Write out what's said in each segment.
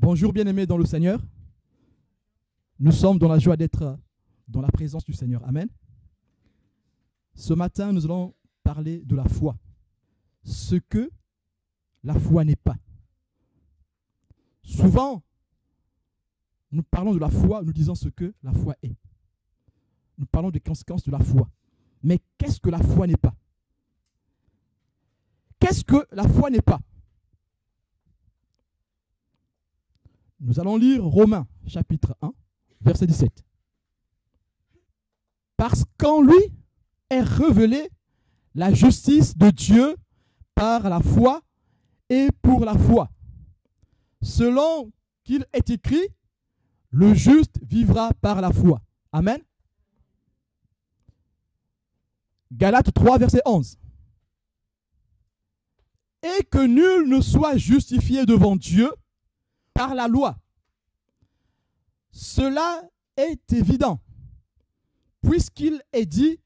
Bonjour bien-aimés dans le Seigneur. Nous sommes dans la joie d'être dans la présence du Seigneur. Amen. Ce matin, nous allons parler de la foi. Ce que la foi n'est pas. Souvent, nous parlons de la foi, nous disons ce que la foi est. Nous parlons des conséquences de la foi. Mais qu'est-ce que la foi n'est pas? Qu'est-ce que la foi n'est pas? Nous allons lire Romains, chapitre 1, verset 17. Parce qu'en lui est révélée la justice de Dieu par la foi et pour la foi. Selon qu'il est écrit, le juste vivra par la foi. Amen. Galates 3, verset 11. Et que nul ne soit justifié devant Dieu par la loi. Cela est évident, puisqu'il est dit,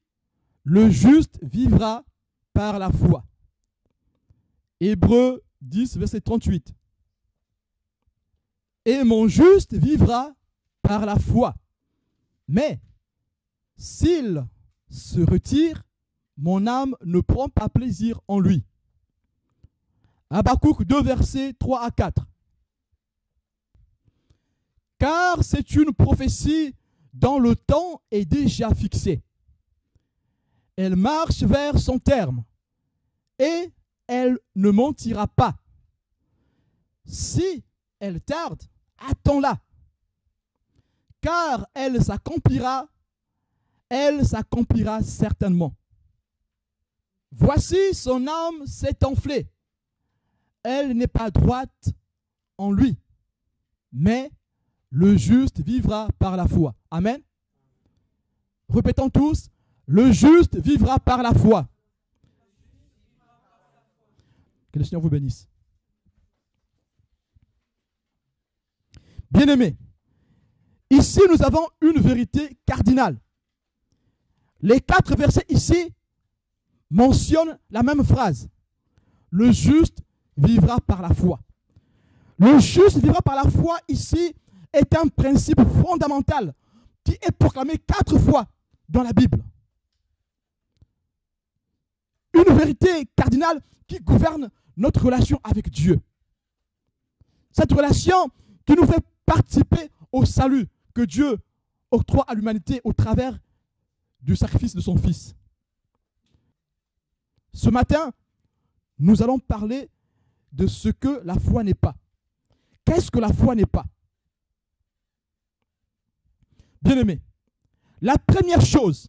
le juste vivra par la foi. Hébreux 10, verset 38. Et mon juste vivra par la foi. Mais s'il se retire, mon âme ne prend pas plaisir en lui. Habakkuk 2, versets 3 à 4. Car c'est une prophétie dont le temps est déjà fixé. Elle marche vers son terme et elle ne mentira pas. Si elle tarde, attends-la, car elle s'accomplira certainement. Voici son âme s'est enflée. Elle n'est pas droite en lui, mais le juste vivra par la foi. Amen. Répétons tous, le juste vivra par la foi. Que le Seigneur vous bénisse. Bien-aimés, ici nous avons une vérité cardinale. Les 4 versets ici mentionnent la même phrase. Le juste vivra par la foi. Le juste vivra par la foi ici est un principe fondamental qui est proclamé 4 fois dans la Bible. Une vérité cardinale qui gouverne notre relation avec Dieu. Cette relation qui nous fait participer au salut que Dieu octroie à l'humanité au travers du sacrifice de son Fils. Ce matin, nous allons parler de ce que la foi n'est pas. Qu'est-ce que la foi n'est pas? Bien-aimés, la première chose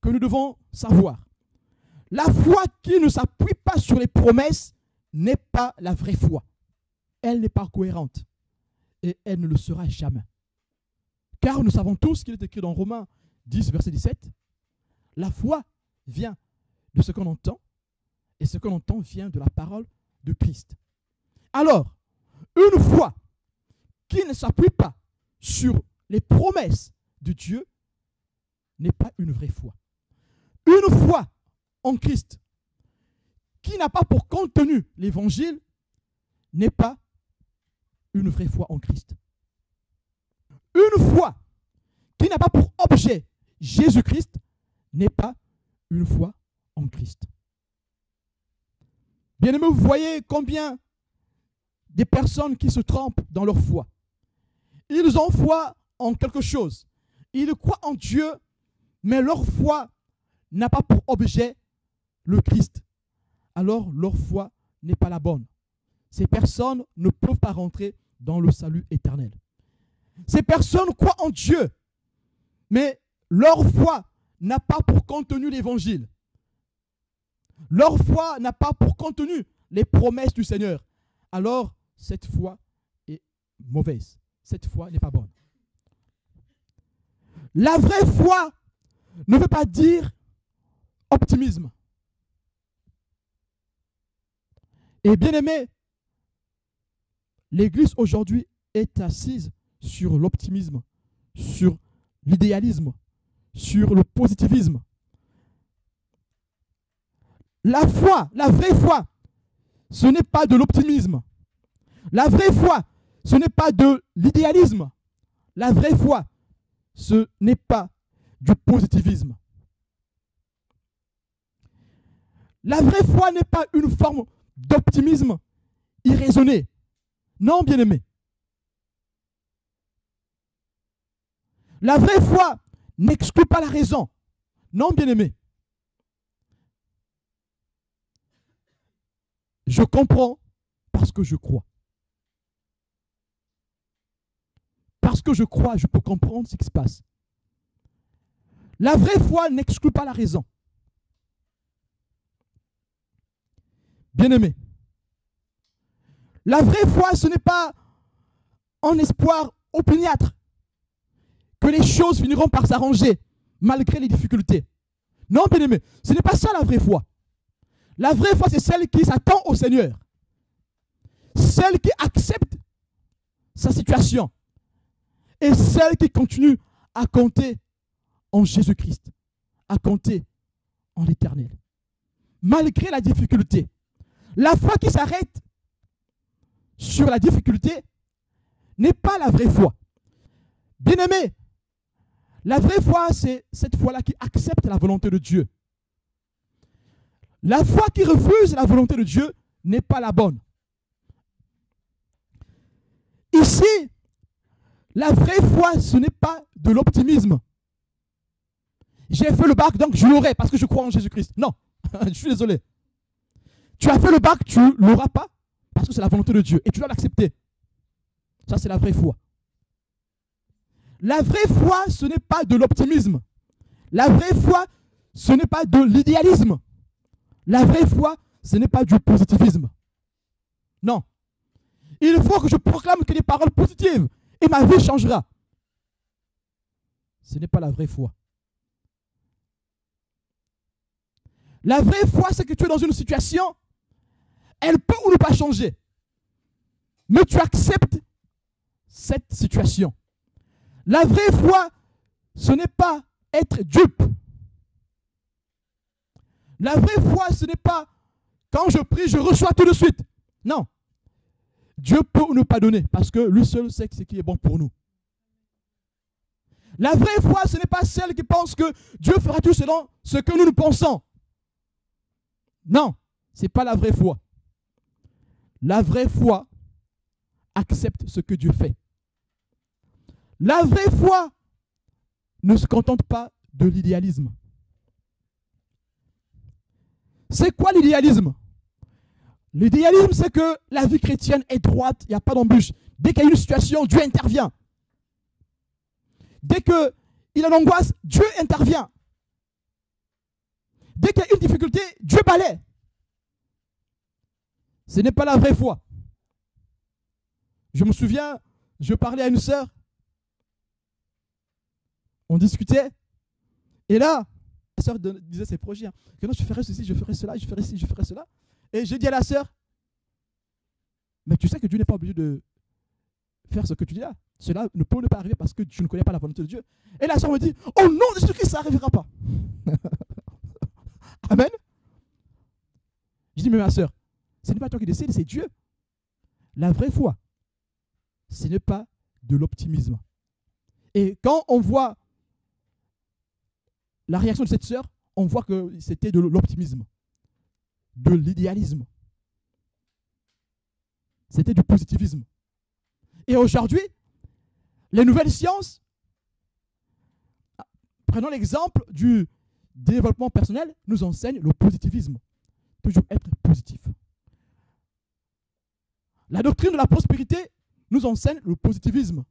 que nous devons savoir, la foi qui ne s'appuie pas sur les promesses n'est pas la vraie foi. Elle n'est pas cohérente et elle ne le sera jamais. Car nous savons tous qu'il est écrit dans Romains 10, verset 17, la foi vient de ce qu'on entend et ce qu'on entend vient de la parole de Christ. Alors, une foi qui ne s'appuie pas sur les promesses de Dieu n'est pas une vraie foi. Une foi en Christ qui n'a pas pour contenu l'évangile n'est pas une vraie foi en Christ. Une foi qui n'a pas pour objet Jésus-Christ n'est pas une foi en Christ. Bien-aimés, vous voyez combien des personnes qui se trompent dans leur foi. Ils ont foi en quelque chose. Ils croient en Dieu, mais leur foi n'a pas pour objet le Christ. Alors leur foi n'est pas la bonne. Ces personnes ne peuvent pas rentrer dans le salut éternel. Ces personnes croient en Dieu, mais leur foi n'a pas pour contenu l'évangile. Leur foi n'a pas pour contenu les promesses du Seigneur. Alors cette foi est mauvaise. Cette foi n'est pas bonne. La vraie foi ne veut pas dire optimisme. Et bien aimé, l'Église aujourd'hui est assise sur l'optimisme, sur l'idéalisme, sur le positivisme. La foi, la vraie foi, ce n'est pas de l'optimisme. La vraie foi, ce n'est pas de l'idéalisme. La vraie foi, ce n'est pas du positivisme. La vraie foi n'est pas une forme d'optimisme irraisonné. Non, bien-aimé. La vraie foi n'exclut pas la raison. Non, bien-aimé. Je comprends parce que je crois. Parce que je crois, je peux comprendre ce qui se passe. La vraie foi n'exclut pas la raison. Bien-aimé, la vraie foi, ce n'est pas un espoir opiniâtre que les choses finiront par s'arranger malgré les difficultés. Non, bien-aimé, ce n'est pas ça la vraie foi. La vraie foi, c'est celle qui s'attend au Seigneur. Celle qui accepte sa situation. Et celle qui continue à compter en Jésus-Christ, à compter en l'Éternel. Malgré la difficulté. La foi qui s'arrête sur la difficulté n'est pas la vraie foi. Bien-aimé, la vraie foi, c'est cette foi-là qui accepte la volonté de Dieu. La foi qui refuse la volonté de Dieu n'est pas la bonne. Ici, la vraie foi, ce n'est pas de l'optimisme. J'ai fait le bac, donc je l'aurai parce que je crois en Jésus-Christ. Non, je suis désolé. Tu as fait le bac, tu ne l'auras pas parce que c'est la volonté de Dieu et tu dois l'accepter. Ça, c'est la vraie foi. La vraie foi, ce n'est pas de l'optimisme. La vraie foi, ce n'est pas de l'idéalisme. La vraie foi, ce n'est pas du positivisme. Non. Il faut que je proclame que des paroles positives et ma vie changera. Ce n'est pas la vraie foi. La vraie foi, c'est que tu es dans une situation, elle peut ou ne pas changer. Mais tu acceptes cette situation. La vraie foi, ce n'est pas être dupe. La vraie foi, ce n'est pas quand je prie, je reçois tout de suite. Non. Dieu peut ou ne pas donner parce que lui seul sait ce qui est bon pour nous. La vraie foi, ce n'est pas celle qui pense que Dieu fera tout selon ce que nous pensons. Non, ce n'est pas la vraie foi. La vraie foi accepte ce que Dieu fait. La vraie foi ne se contente pas de l'idéalisme. C'est quoi l'idéalisme? L'idéalisme, c'est que la vie chrétienne est droite, il n'y a pas d'embûche. Dès qu'il y a une situation, Dieu intervient. Dès qu'il y a l'angoisse, Dieu intervient. Dès qu'il y a une difficulté, Dieu balaie. Ce n'est pas la vraie foi. Je me souviens, je parlais à une sœur, on discutait, et là, la sœur disait ses projets, hein, que non, je ferai ceci, je ferai cela, je ferai ci, je ferai cela. Et je dis à la sœur, mais tu sais que Dieu n'est pas obligé de faire ce que tu dis là. Cela ne peut pas arriver parce que tu ne connais pas la volonté de Dieu. Et la sœur me dit, oh non, de Jésus-Christ, ça n'arrivera pas. Amen. Je dis, mais ma sœur, ce n'est pas toi qui décides, c'est Dieu. La vraie foi, ce n'est pas de l'optimisme. Et quand on voit la réaction de cette sœur, on voit que c'était de l'optimisme, de l'idéalisme. C'était du positivisme. Et aujourd'hui, les nouvelles sciences, prenons l'exemple du développement personnel, nous enseignent le positivisme. Toujours être positif. La doctrine de la prospérité nous enseigne le positivisme.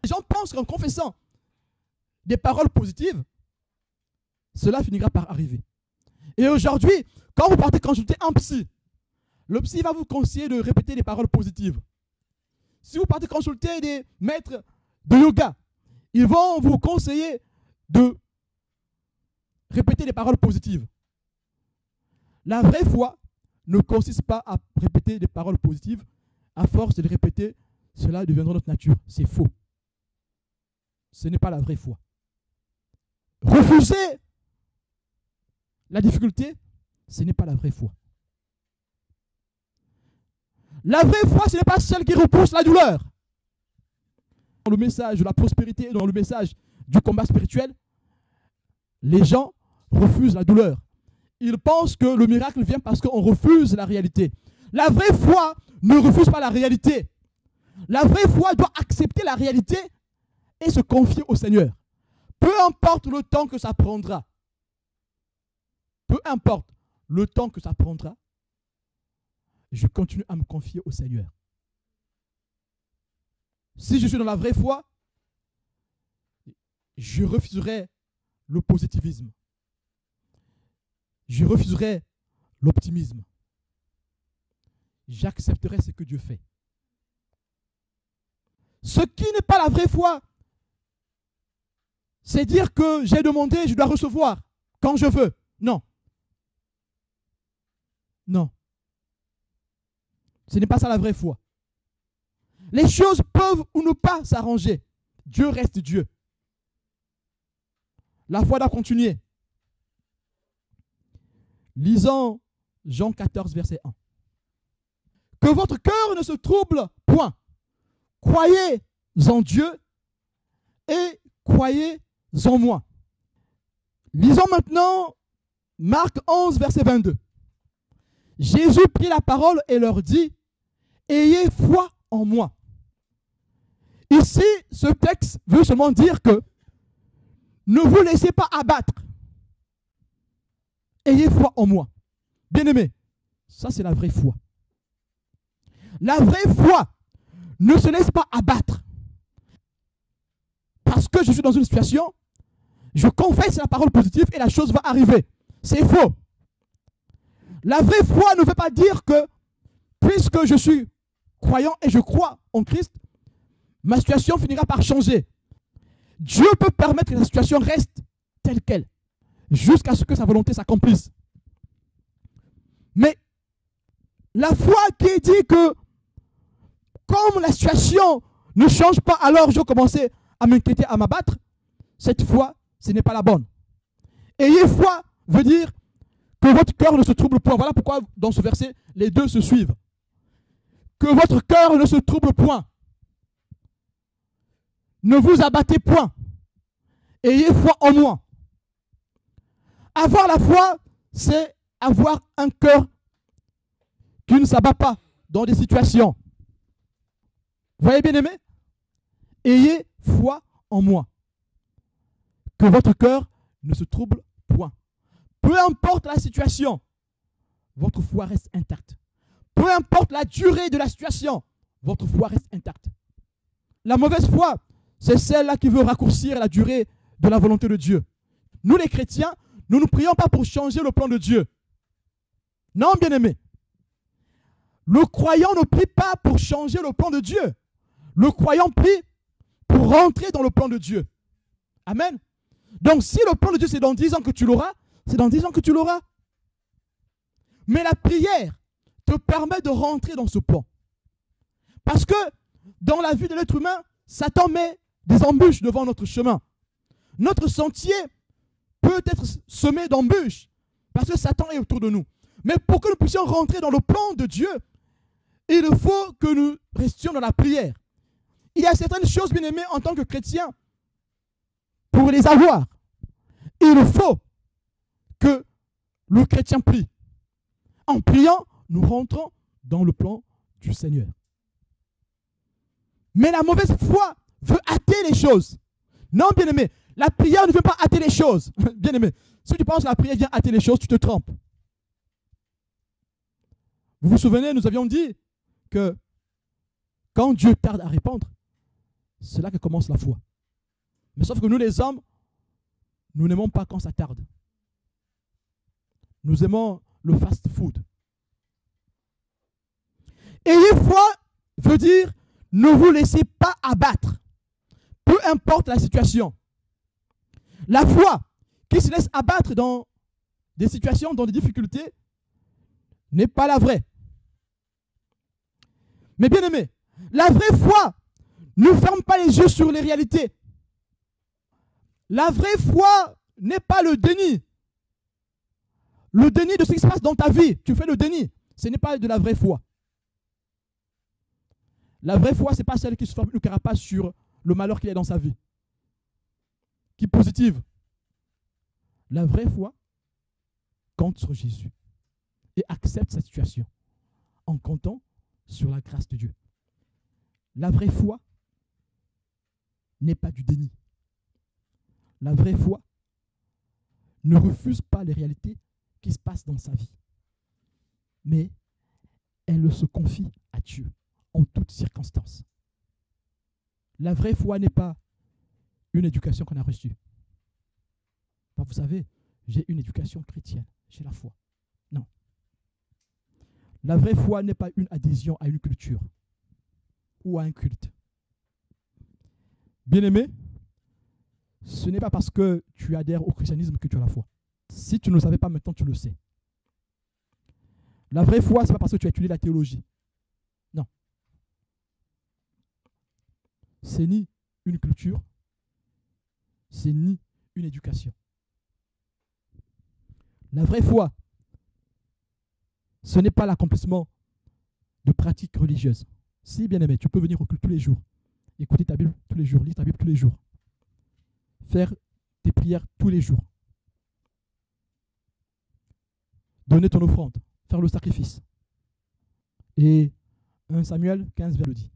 Les gens pensent qu'en confessant des paroles positives, cela finira par arriver. Et aujourd'hui, quand vous partez consulter un psy, le psy va vous conseiller de répéter des paroles positives. Si vous partez consulter des maîtres de yoga, ils vont vous conseiller de répéter des paroles positives. La vraie foi ne consiste pas à répéter des paroles positives. À force de les répéter, cela deviendra notre nature. C'est faux. Ce n'est pas la vraie foi. Refuser la difficulté, ce n'est pas la vraie foi. La vraie foi, ce n'est pas celle qui repousse la douleur. Dans le message de la prospérité, dans le message du combat spirituel, les gens refusent la douleur. Ils pensent que le miracle vient parce qu'on refuse la réalité. La vraie foi ne refuse pas la réalité. La vraie foi doit accepter la réalité et se confier au Seigneur. Peu importe le temps que ça prendra. Peu importe le temps que ça prendra, je continue à me confier au Seigneur. Si je suis dans la vraie foi, je refuserai le positivisme. Je refuserai l'optimisme. J'accepterai ce que Dieu fait. Ce qui n'est pas la vraie foi, c'est dire que j'ai demandé, je dois recevoir quand je veux. Non. Non. Ce n'est pas ça la vraie foi. Les choses peuvent ou ne pas s'arranger. Dieu reste Dieu. La foi doit continuer. Lisons Jean 14, verset 1. Que votre cœur ne se trouble point. Croyez en Dieu et croyez en moi. Lisons maintenant Marc 11, verset 22. Jésus prit la parole et leur dit, ayez foi en moi. Ici, ce texte veut seulement dire que ne vous laissez pas abattre. Ayez foi en moi. Bien-aimés, ça c'est la vraie foi. La vraie foi ne se laisse pas abattre. Parce que je suis dans une situation, je confesse la parole positive et la chose va arriver. C'est faux. La vraie foi ne veut pas dire que, puisque je suis croyant et je crois en Christ, ma situation finira par changer. Dieu peut permettre que la situation reste telle qu'elle, jusqu'à ce que sa volonté s'accomplisse. Mais la foi qui dit que, comme la situation ne change pas, alors je commençais à m'inquiéter, à m'abattre, cette foi, ce n'est pas la bonne. Ayez foi veut dire que votre cœur ne se trouble point. Voilà pourquoi dans ce verset, les deux se suivent. Que votre cœur ne se trouble point. Ne vous abattez point. Ayez foi en moi. Avoir la foi, c'est avoir un cœur qui ne s'abat pas dans des situations. Vous voyez, bien aimé? Ayez foi en moi. Que votre cœur ne se trouble point. Peu importe la situation, votre foi reste intacte. Peu importe la durée de la situation, votre foi reste intacte. La mauvaise foi, c'est celle-là qui veut raccourcir la durée de la volonté de Dieu. Nous les chrétiens, nous ne prions pas pour changer le plan de Dieu. Non, bien-aimé. Le croyant ne prie pas pour changer le plan de Dieu. Le croyant prie pour rentrer dans le plan de Dieu. Amen. Donc si le plan de Dieu c'est dans 10 ans que tu l'auras, c'est dans 10 ans que tu l'auras. Mais la prière te permet de rentrer dans ce plan. Parce que dans la vie de l'être humain, Satan met des embûches devant notre chemin. Notre sentier peut être semé d'embûches parce que Satan est autour de nous. Mais pour que nous puissions rentrer dans le plan de Dieu, il faut que nous restions dans la prière. Il y a certaines choses, bien aimées, en tant que chrétien, pour les avoir, il faut que le chrétien prie. En priant, nous rentrons dans le plan du Seigneur. Mais la mauvaise foi veut hâter les choses. Non, bien-aimé, la prière ne veut pas hâter les choses. Bien-aimé, si tu penses que la prière vient hâter les choses, tu te trompes. Vous vous souvenez, nous avions dit que quand Dieu tarde à répondre, c'est là que commence la foi. Mais sauf que nous, les hommes, nous n'aimons pas quand ça tarde. Nous aimons le fast-food. Ayez foi veut dire ne vous laissez pas abattre, peu importe la situation. La foi qui se laisse abattre dans des situations, dans des difficultés, n'est pas la vraie. Mais bien aimé, la vraie foi ne ferme pas les yeux sur les réalités. La vraie foi n'est pas le déni. Le déni de ce qui se passe dans ta vie, tu fais le déni. Ce n'est pas de la vraie foi. La vraie foi, ce n'est pas celle qui se forme une carapace sur le malheur qu'il y a dans sa vie, qui est positive. La vraie foi compte sur Jésus et accepte sa situation en comptant sur la grâce de Dieu. La vraie foi n'est pas du déni. La vraie foi ne refuse pas les réalités qui se passent dans sa vie, mais elle se confie à Dieu en toutes circonstances. La vraie foi n'est pas une éducation qu'on a reçue. Vous savez, j'ai une éducation chrétienne, j'ai la foi. Non. La vraie foi n'est pas une adhésion à une culture ou à un culte. Bien-aimé, ce n'est pas parce que tu adhères au christianisme que tu as la foi. Si tu ne le savais pas, maintenant tu le sais. La vraie foi, ce n'est pas parce que tu as étudié la théologie. Non. C'est ni une culture, c'est ni une éducation. La vraie foi, ce n'est pas l'accomplissement de pratiques religieuses. Si, bien-aimé, tu peux venir au culte tous les jours, écouter ta Bible tous les jours, lire ta Bible tous les jours, faire tes prières tous les jours, donner ton offrande, faire le sacrifice. Et 1 Samuel 15, le dit.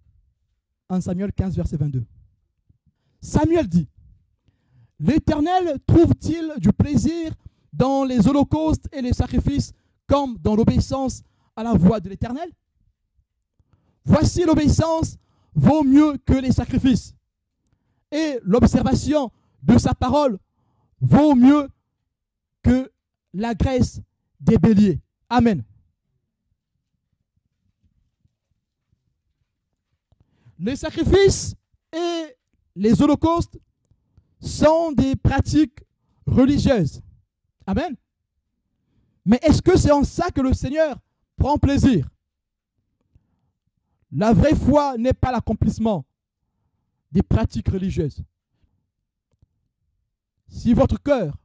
1 Samuel 15, verset 22. Samuel dit, « L'Éternel trouve-t-il du plaisir dans les holocaustes et les sacrifices comme dans l'obéissance à la voix de l'Éternel? Voici l'obéissance vaut mieux que les sacrifices, et l'observation de sa parole vaut mieux que la graisse des béliers. » Amen. Les sacrifices et les holocaustes sont des pratiques religieuses. Amen. Mais est-ce que c'est en ça que le Seigneur prend plaisir? La vraie foi n'est pas l'accomplissement des pratiques religieuses. Si votre cœur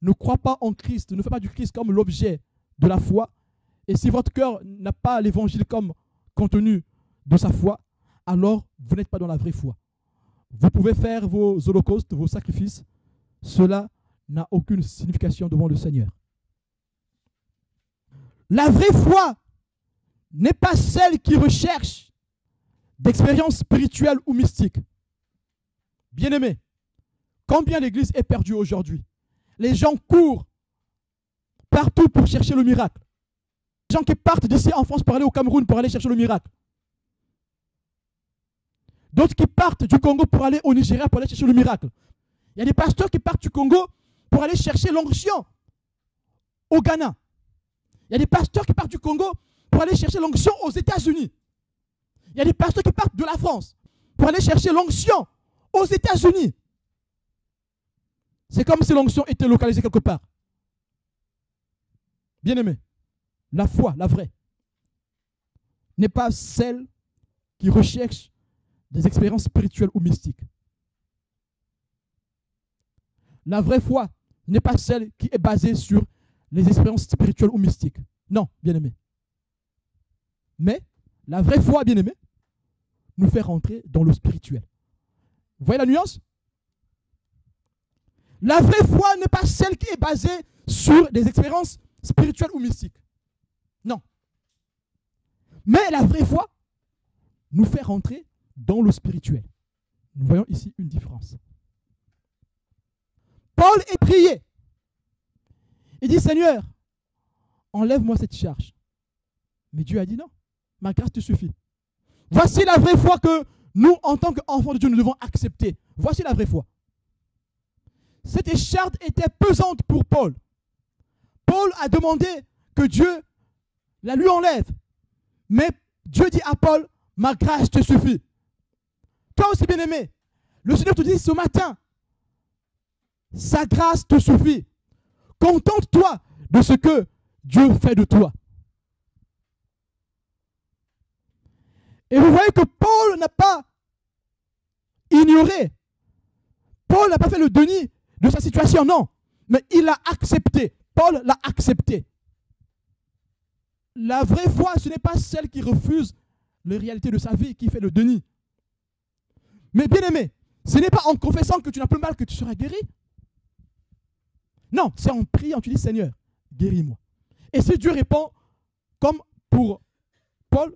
ne croit pas en Christ, ne fait pas du Christ comme l'objet de la foi, et si votre cœur n'a pas l'évangile comme contenu de sa foi, alors vous n'êtes pas dans la vraie foi. Vous pouvez faire vos holocaustes, vos sacrifices, cela n'a aucune signification devant le Seigneur. La vraie foi n'est pas celle qui recherche d'expériences spirituelles ou mystiques. Bien-aimés, combien l'Église est perdue aujourd'hui? Les gens courent partout pour chercher le miracle. Les gens qui partent d'ici en France pour aller au Cameroun pour aller chercher le miracle. D'autres qui partent du Congo pour aller au Nigeria pour aller chercher le miracle. Il y a des pasteurs qui partent du Congo pour aller chercher l'onction au Ghana. Il y a des pasteurs qui partent du Congo pour aller chercher l'onction aux États-Unis. Il y a des pasteurs qui partent de la France pour aller chercher l'onction aux États-Unis. C'est comme si l'onction était localisée quelque part. Bien-aimé, la foi, la vraie, n'est pas celle qui recherche des expériences spirituelles ou mystiques. La vraie foi n'est pas celle qui est basée sur les expériences spirituelles ou mystiques. Non, bien-aimé. Mais la vraie foi, bien-aimé, nous fait rentrer dans le spirituel. Vous voyez la nuance? La vraie foi n'est pas celle qui est basée sur des expériences spirituelles ou mystiques. Non. Mais la vraie foi nous fait rentrer dans le spirituel. Nous voyons ici une différence. Paul est prié. Il dit, Seigneur, enlève-moi cette charge. Mais Dieu a dit non, ma grâce te suffit. Voici la vraie foi que nous, en tant qu'enfants de Dieu, nous devons accepter. Voici la vraie foi. Cette écharpe était pesante pour Paul. Paul a demandé que Dieu la lui enlève. Mais Dieu dit à Paul, ma grâce te suffit. Toi aussi, bien-aimé, le Seigneur te dit ce matin, sa grâce te suffit. Contente-toi de ce que Dieu fait de toi. Et vous voyez que Paul n'a pas ignoré. Paul n'a pas fait le déni de sa situation, non. Mais il l'a accepté. Paul l'a accepté. La vraie foi, ce n'est pas celle qui refuse les réalités de sa vie, qui fait le déni. Mais bien aimé, ce n'est pas en confessant que tu n'as plus mal que tu seras guéri. Non, c'est en priant, tu dis Seigneur, guéris-moi. Et si Dieu répond, comme pour Paul,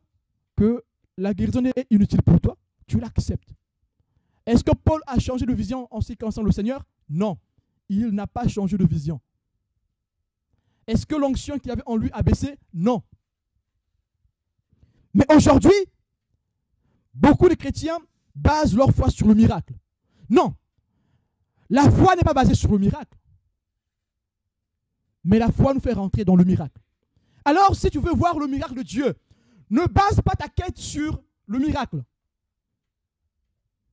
que la guérison est inutile pour toi, tu l'acceptes. Est-ce que Paul a changé de vision en ce qui concerne le Seigneur? Non, il n'a pas changé de vision. Est-ce que l'onction qu'il avait en lui a baissé? Non. Mais aujourd'hui, beaucoup de chrétiens basent leur foi sur le miracle. Non, la foi n'est pas basée sur le miracle. Mais la foi nous fait rentrer dans le miracle. Alors, si tu veux voir le miracle de Dieu, ne base pas ta quête sur le miracle.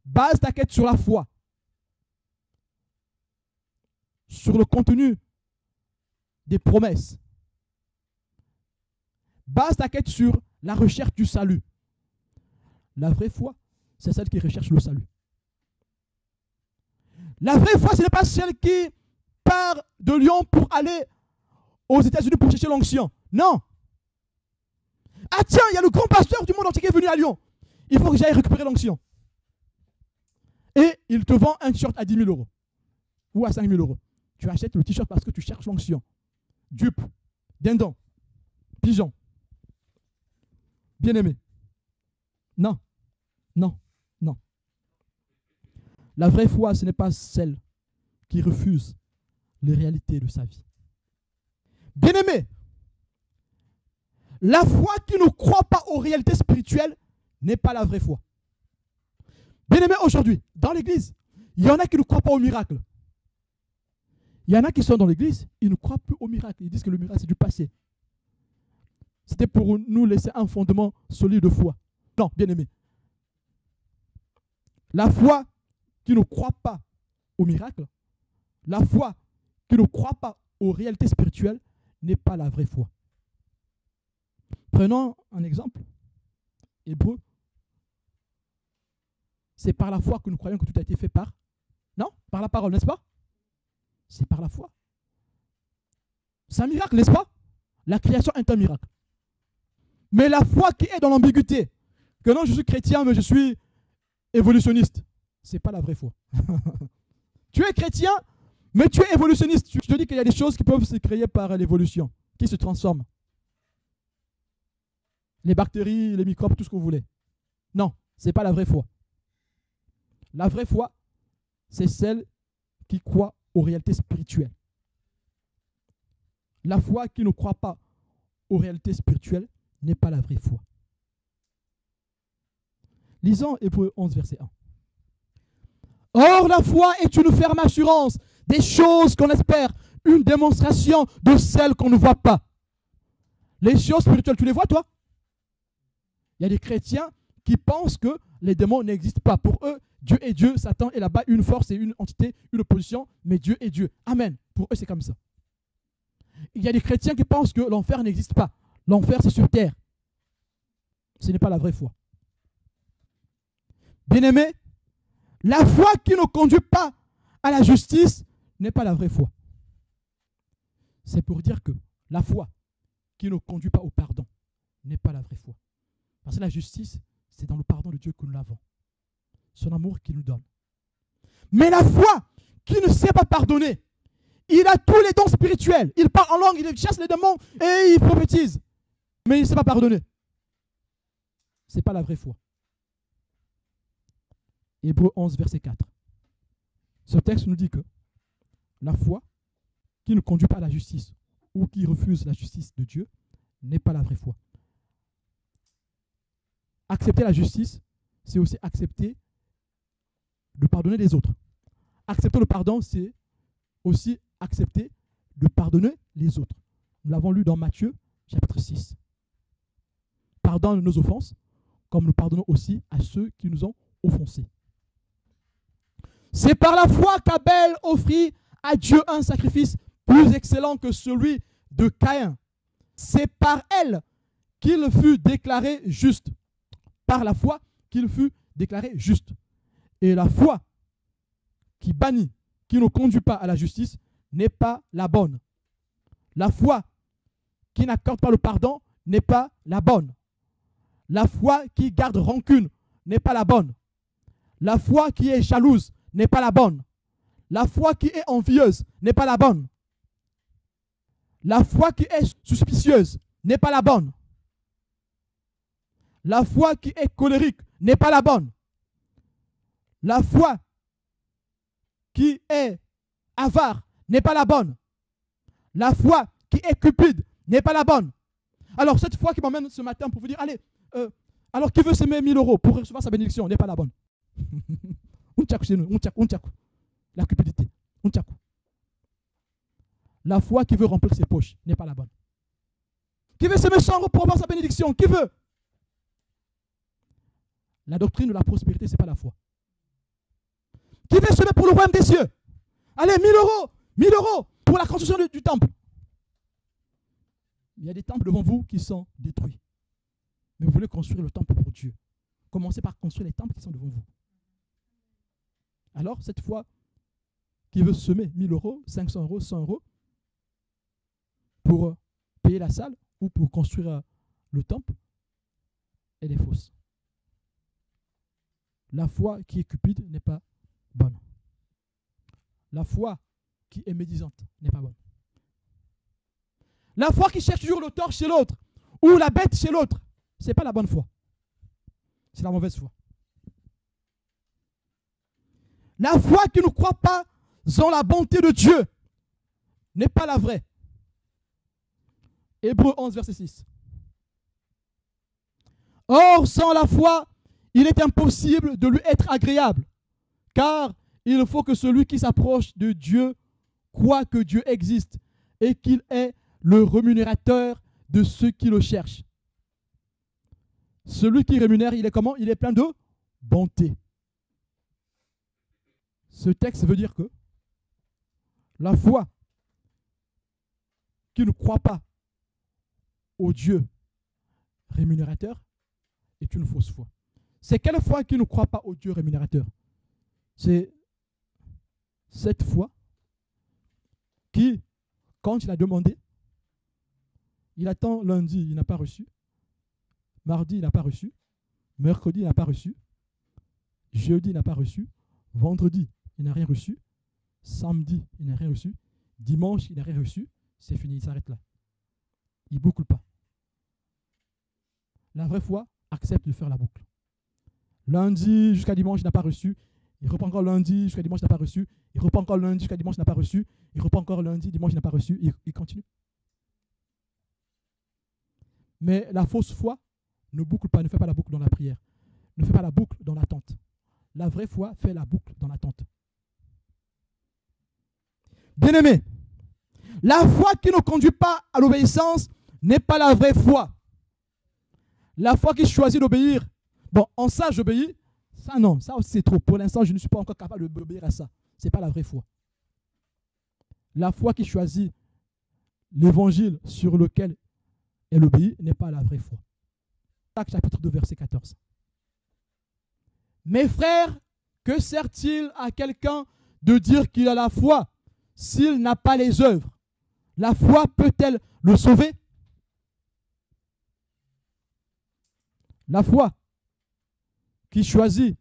Base ta quête sur la foi. Sur le contenu des promesses. Base ta quête sur la recherche du salut. La vraie foi, c'est celle qui recherche le salut. La vraie foi, ce n'est pas celle qui part de Lyon pour aller aux États-Unis pour chercher l'onction. Non. Ah tiens, il y a le grand pasteur du monde entier qui est venu à Lyon. Il faut que j'aille récupérer l'onction. Et il te vend un t-shirt à 10 000 € ou à 5 000 €. Tu achètes le t-shirt parce que tu cherches l'onction. Dupe, dindon, pigeon. Bien-aimé. Non, non, non. La vraie foi, ce n'est pas celle qui refuse les réalités de sa vie. Bien-aimé, la foi qui ne croit pas aux réalités spirituelles n'est pas la vraie foi. Bien-aimé, aujourd'hui, dans l'église, il y en a qui ne croient pas au miracle. Il y en a qui sont dans l'église, ils ne croient plus au miracle. Ils disent que le miracle, c'est du passé. C'était pour nous laisser un fondement solide de foi. Non, bien-aimé. La foi qui ne croit pas au miracle, la foi qui ne croit pas aux réalités spirituelles n'est pas la vraie foi. Prenons un exemple. Hébreu. C'est par la foi que nous croyons que tout a été fait par... Non, par la parole, n'est-ce pas? C'est par la foi. C'est un miracle, n'est-ce pas? La création est un miracle. Mais la foi qui est dans l'ambiguïté, que non, je suis chrétien, mais je suis évolutionniste, ce n'est pas la vraie foi. Tu es chrétien, mais tu es évolutionniste. Tu te dis qu'il y a des choses qui peuvent se créer par l'évolution, qui se transforment. Les bactéries, les microbes, tout ce que vous voulez. Non, ce n'est pas la vraie foi. La vraie foi, c'est celle qui croit aux réalités spirituelles. La foi qui ne croit pas aux réalités spirituelles n'est pas la vraie foi. Lisons Hébreux 11, verset 1. Or, la foi est une ferme assurance des choses qu'on espère, une démonstration de celles qu'on ne voit pas. Les choses spirituelles, tu les vois, toi? Il y a des chrétiens qui pensent que les démons n'existent pas. Pour eux, Dieu est Dieu, Satan est là-bas, une force et une entité, une position, mais Dieu est Dieu. Amen. Pour eux, c'est comme ça. Il y a des chrétiens qui pensent que l'enfer n'existe pas. L'enfer, c'est sur terre. Ce n'est pas la vraie foi. Bien-aimé, la foi qui ne conduit pas à la justice n'est pas la vraie foi. C'est pour dire que la foi qui ne conduit pas au pardon n'est pas la vraie foi. Parce que la justice, c'est dans le pardon de Dieu que nous l'avons. Son amour qu'il nous donne. Mais la foi qui ne sait pas pardonner, il a tous les dons spirituels. Il parle en langue, il chasse les démons et il prophétise. Mais il ne sait pas pardonner. Ce n'est pas la vraie foi. Hébreux 11, verset 4. Ce texte nous dit que la foi qui ne conduit pas à la justice ou qui refuse la justice de Dieu n'est pas la vraie foi. Accepter la justice, c'est aussi accepter de pardonner les autres. Accepter le pardon, c'est aussi accepter de pardonner les autres. Nous l'avons lu dans Matthieu, chapitre 6. Pardonne nos offenses, comme nous pardonnons aussi à ceux qui nous ont offensés. C'est par la foi qu'Abel offrit à Dieu un sacrifice plus excellent que celui de Caïn. C'est par elle qu'il fut déclaré juste. Par la foi qu'il fut déclaré juste. Et la foi qui bannit, qui ne conduit pas à la justice, n'est pas la bonne. La foi qui n'accorde pas le pardon n'est pas la bonne. La foi qui garde rancune n'est pas la bonne. La foi qui est jalouse n'est pas la bonne. La foi qui est envieuse n'est pas la bonne. La foi qui est suspicieuse n'est pas la bonne. La foi qui est colérique n'est pas la bonne. La foi qui est avare n'est pas la bonne. La foi qui est cupide n'est pas la bonne. Alors cette foi qui m'emmène ce matin pour vous dire, allez, alors qui veut s'aimer 1000 € pour recevoir sa bénédiction n'est pas la bonne. La cupidité. La foi qui veut remplir ses poches n'est pas la bonne. Qui veut s'aimer 100 € pour avoir sa bénédiction? Qui veut? La doctrine de la prospérité, ce n'est pas la foi. Qui veut s'aimer pour le royaume des cieux? Allez, 1000 €, 1000 € pour la construction du temple. Il y a des temples devant vous qui sont détruits. Mais vous voulez construire le temple pour Dieu. Commencez par construire les temples qui sont devant vous. Alors, cette foi qui veut semer 1000 €, 500 €, 100 € pour payer la salle ou pour construire le temple, elle est fausse. La foi qui est cupide n'est pas bonne. La foi qui est médisante n'est pas bonne. La foi qui cherche toujours le tort chez l'autre ou la bête chez l'autre, ce n'est pas la bonne foi. C'est la mauvaise foi. La foi qui ne croit pas en la bonté de Dieu n'est pas la vraie. Hébreux 11, verset 6. Or, sans la foi, il est impossible de lui être agréable, car il faut que celui qui s'approche de Dieu croit que Dieu existe et qu'il est le rémunérateur de ceux qui le cherchent. Celui qui rémunère, il est comment? Il est plein de bonté. Ce texte veut dire que la foi qui ne croit pas au Dieu rémunérateur est une fausse foi. C'est quelle foi qui ne croit pas au Dieu rémunérateur? C'est cette foi qui, quand il a demandé, il attend lundi, il n'a pas reçu. Mardi, il n'a pas reçu. Mercredi, il n'a pas reçu. Jeudi, il n'a pas reçu. Vendredi, il n'a rien reçu. Samedi, il n'a rien reçu. Dimanche, il n'a rien reçu. C'est fini, il s'arrête là. Il ne boucle pas. La vraie foi accepte de faire la boucle. Lundi jusqu'à dimanche, il n'a pas reçu. Il reprend encore lundi jusqu'à dimanche, il n'a pas reçu. Il reprend encore lundi jusqu'à dimanche, il n'a pas reçu. Il reprend encore lundi, dimanche, il n'a pas reçu. Il continue. Mais la fausse foi ne boucle pas, ne fait pas la boucle dans la prière. Ne fait pas la boucle dans l'attente. La vraie foi fait la boucle dans l'attente. Bien-aimé, la foi qui ne conduit pas à l'obéissance n'est pas la vraie foi. La foi qui choisit d'obéir, bon, en ça j'obéis, ça non, ça c'est trop. Pour l'instant, je ne suis pas encore capable d'obéir à ça. Ce n'est pas la vraie foi. La foi qui choisit l'évangile sur lequel elle obéit n'est pas la vraie foi. Actes chapitre 2, verset 14. Mes frères, que sert-il à quelqu'un de dire qu'il a la foi s'il n'a pas les œuvres? La foi peut-elle le sauver? La foi qui choisit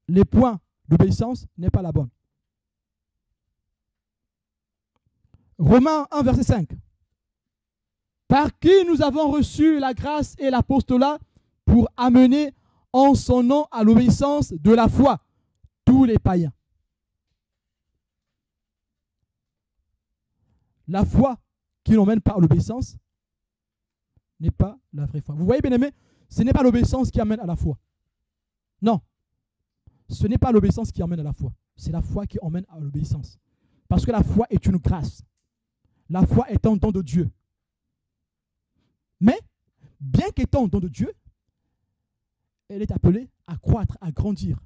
les points d'obéissance n'est pas la bonne. Romains 1, verset 5. Par qui nous avons reçu la grâce et l'apostolat pour amener en son nom à l'obéissance de la foi tous les païens. La foi qui n'emmène pas à l'obéissance n'est pas la vraie foi. Vous voyez, bien-aimés, ce n'est pas l'obéissance qui amène à la foi. Non. Ce n'est pas l'obéissance qui emmène à la foi. C'est la foi qui emmène à l'obéissance. Parce que la foi est une grâce. La foi est un don de Dieu. Mais, bien qu'étant don de Dieu, elle est appelée à croître, à grandir,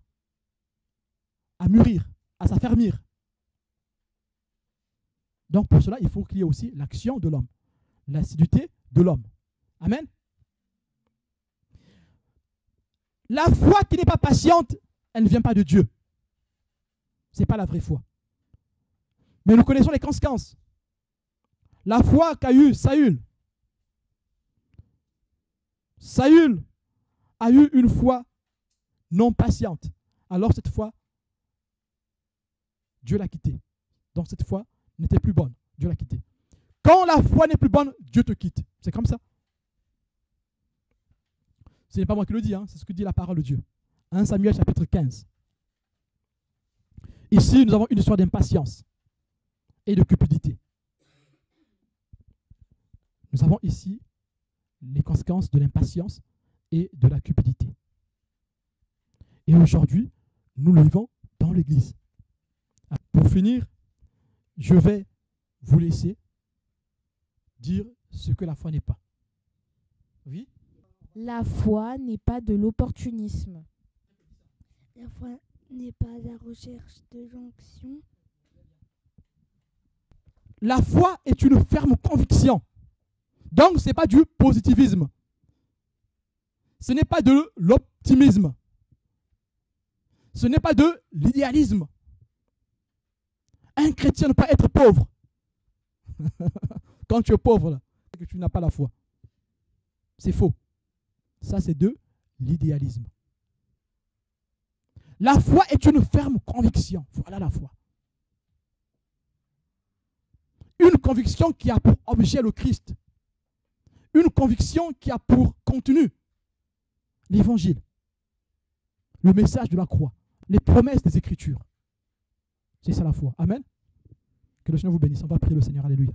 à mûrir, à s'affermir. Donc pour cela, il faut qu'il y ait aussi l'action de l'homme, l'assiduité de l'homme. Amen. La foi qui n'est pas patiente, elle ne vient pas de Dieu. Ce n'est pas la vraie foi. Mais nous connaissons les conséquences. La foi qu'a eue Saül, Saül a eu une foi non patiente. Alors cette fois, Dieu l'a quitté. Donc cette foi n'était plus bonne. Dieu l'a quitté. Quand la foi n'est plus bonne, Dieu te quitte. C'est comme ça. Ce n'est pas moi qui le dis, hein, c'est ce que dit la parole de Dieu. 1 Samuel chapitre 15. Ici, nous avons une histoire d'impatience et de cupidité. Nous avons ici les conséquences de l'impatience et de la cupidité. Et aujourd'hui, nous le vivons dans l'Église. Pour finir, je vais vous laisser dire ce que la foi n'est pas. Oui? La foi n'est pas de l'opportunisme. La foi n'est pas la recherche de jonction. La foi est une ferme conviction. Donc, ce n'est pas du positivisme. Ce n'est pas de l'optimisme. Ce n'est pas de l'idéalisme. Un chrétien ne peut pas être pauvre. Quand tu es pauvre, là, c'est que tu n'as pas la foi. C'est faux. Ça, c'est de l'idéalisme. La foi est une ferme conviction. Voilà la foi. Une conviction qui a pour objet le Christ. Une conviction qui a pour contenu l'évangile, le message de la croix, les promesses des Écritures. C'est ça la foi. Amen. Que le Seigneur vous bénisse. On va prier le Seigneur. Alléluia.